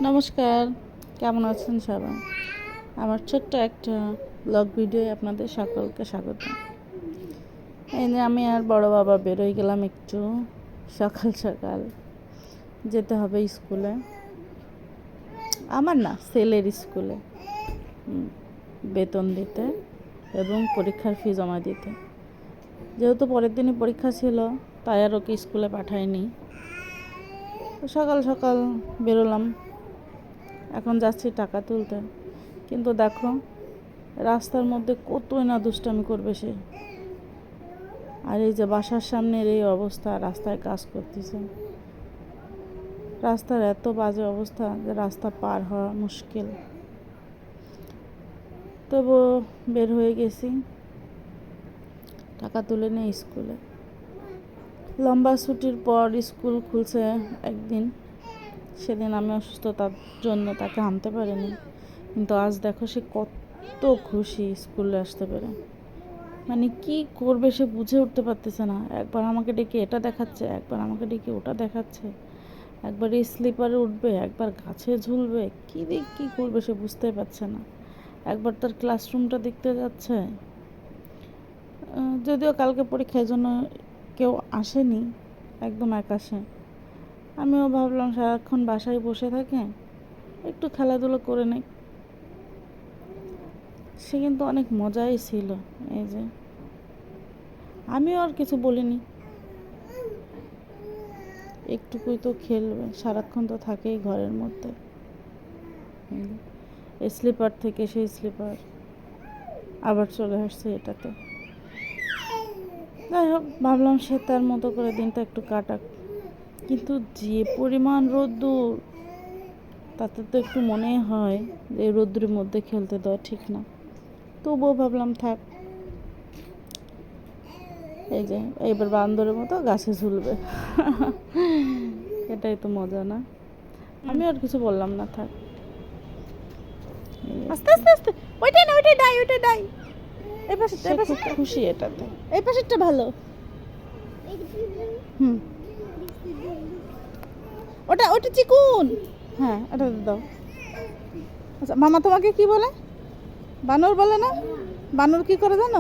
নমস্কার, কেমন আছেন সবাই? আমার ছোট্ট একটা ব্লগ ভিডিও আপনাদের সকলকে স্বাগত। এই যে আমি আর বড় বাবা বেরোই গেলাম একটু সকাল সকাল, যেতে হবে স্কুলে। আমার না, ছেলের স্কুলে বেতন দিতে এবং পরীক্ষার ফি জমা দিতে। যেহেতু পরের দিনই পরীক্ষা ছিল, তাই আর ওকে স্কুলে পাঠাইনি। সকাল সকাল বেরোলাম, এখন যাচ্ছি টাকা তুলতে। কিন্তু দেখো, রাস্তার মধ্যে কতই না দুষ্টামি করবে সে। আর এই যে বাসার সামনের এই অবস্থা, রাস্তায় কাজ করতেছে। রাস্তার এত বাজে অবস্থা যে রাস্তা পার হওয়া মুশকিল। তবু বের হয়ে গেছি, টাকা তুলে নেই স্কুলে। লম্বা ছুটির পর স্কুল খুলছে একদিন, সেদিন আমি অসুস্থতার জন্য তাকে আনতে পারিনি। কিন্তু আজ দেখো সে কত খুশি স্কুলে আসতে পেরে। মানে কি করবে সে বুঝে উঠতে পারতেছে না। একবার আমাকে ডেকে এটা দেখাচ্ছে, একবার আমাকে ডেকে ওটা দেখাচ্ছে। একবার এই স্লিপারে উঠবে, একবার গাছে ঝুলবে। কী করবে সে বুঝতে পারছে না। একবার তার ক্লাসরুমটা দেখতে যাচ্ছে। যদিও কালকে পরীক্ষার জন্য কেউ আসেনি, একদম একা সে। আমিও ভাবলাম সারাক্ষণ বাসায় বসে থাকে, একটু খেলাধুলো করে নেই। সে কিন্তু অনেক মজাই ছিল। এই যে আমিও আর কিছু বলিনি, একটুকুই তো খেলবে, সারাক্ষণ তো থাকেই ঘরের মধ্যে। এই স্লিপার থেকে সেই স্লিপার আবার চলে আসছে এটাতে। যাই হোক, ভাবলাম সে তার মতো করে দিনটা একটু কাটাক। কিন্তু যে পরিমাণ রোদ্দুর, তাতে তো একটু মনে হয় যে রোদ্দুরের মধ্যে খেলতে দেওয়া ঠিক না। তবুও ভাবলাম থাক। এই যে এইবার বান্দরের মতো গাছে ঝুলবে। এটাই তো মজা, না? আমি আর কিছু বললাম না, থাক। আস্তে আস্তে আস্তে, ওইটাই না, ওইটাই ডাই, ওইটাই ডাই। এই পাশে খুশি এটাতে। এই পাশেরটা ভালো। ওটা ওটা চিকুন। হ্যাঁ, এটা দাও। আচ্ছা, মামা তোমাকে কি বলে? বানর বলে না? বানর কি করে জানো?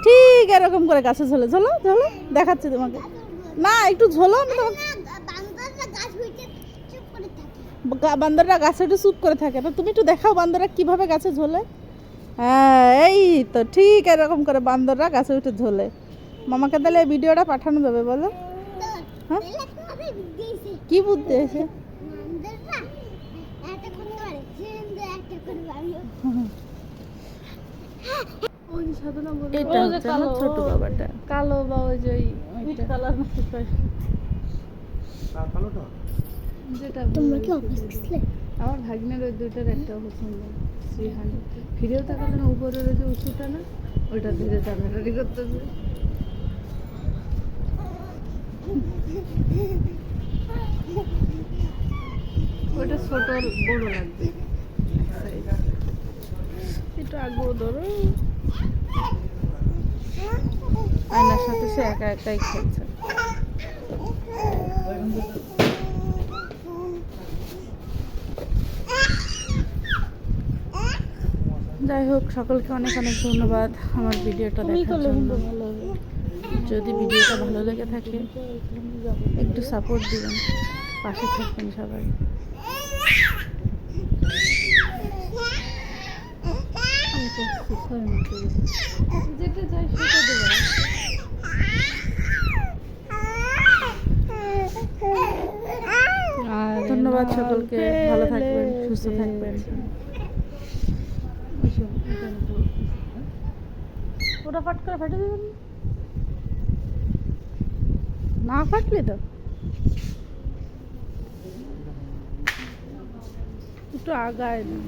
ঠিক এরকম করে গাছে ঝোলে, ঝোলো ঝোলো, দেখাচ্ছি তোমাকে। না, একটু ঝোলো। বান্দররা গাছে একটু চুপ করে থাকে, তো তুমি একটু দেখাও বান্দররা কিভাবে গাছে ঝোলে। হ্যাঁ, এই তো ঠিক এরকম করে বান্দররা গাছে উঠে ঝোলে। মামাকে তাহলে এই ভিডিওটা পাঠানো যাবে, বলো? হ্যাঁ, কি বুদ্ধি এসে? ছোট বাবাটা কালো, বা ওই যে কালার যেটা। তোমরা কি অফিস গেছিলে? আমার ভাগ্নের ওই দুইটার একটা পছন্দ, শ্রীহান। ফিরেও তাকালে না, উপরের ওই যে উঁচুটা না, ওইটা ধীরে টানাটানি করতেছে। ওইটা ছোট বড় লাগবে, একটু আগেও ধরো। আয়নার সাথে সে একা একাই খেলছে। যাই হোক, সকলকে অনেক অনেক ধন্যবাদ আমার ভিডিওটা দেখার জন্য। যদি ভিডিওটা ভালো লেগে থাকে একটু সাপোর্ট দিবেন, পাশে থাকবেন সবাই। যেটা চাই সেটা দেবেন। ধন্যবাদ সকলকে, ভালো থাকবেন, সুস্থ থাকবেন। ওটা ফাট করে ফেটে দেবেন না, ফাটলে তো একটু আগায় না।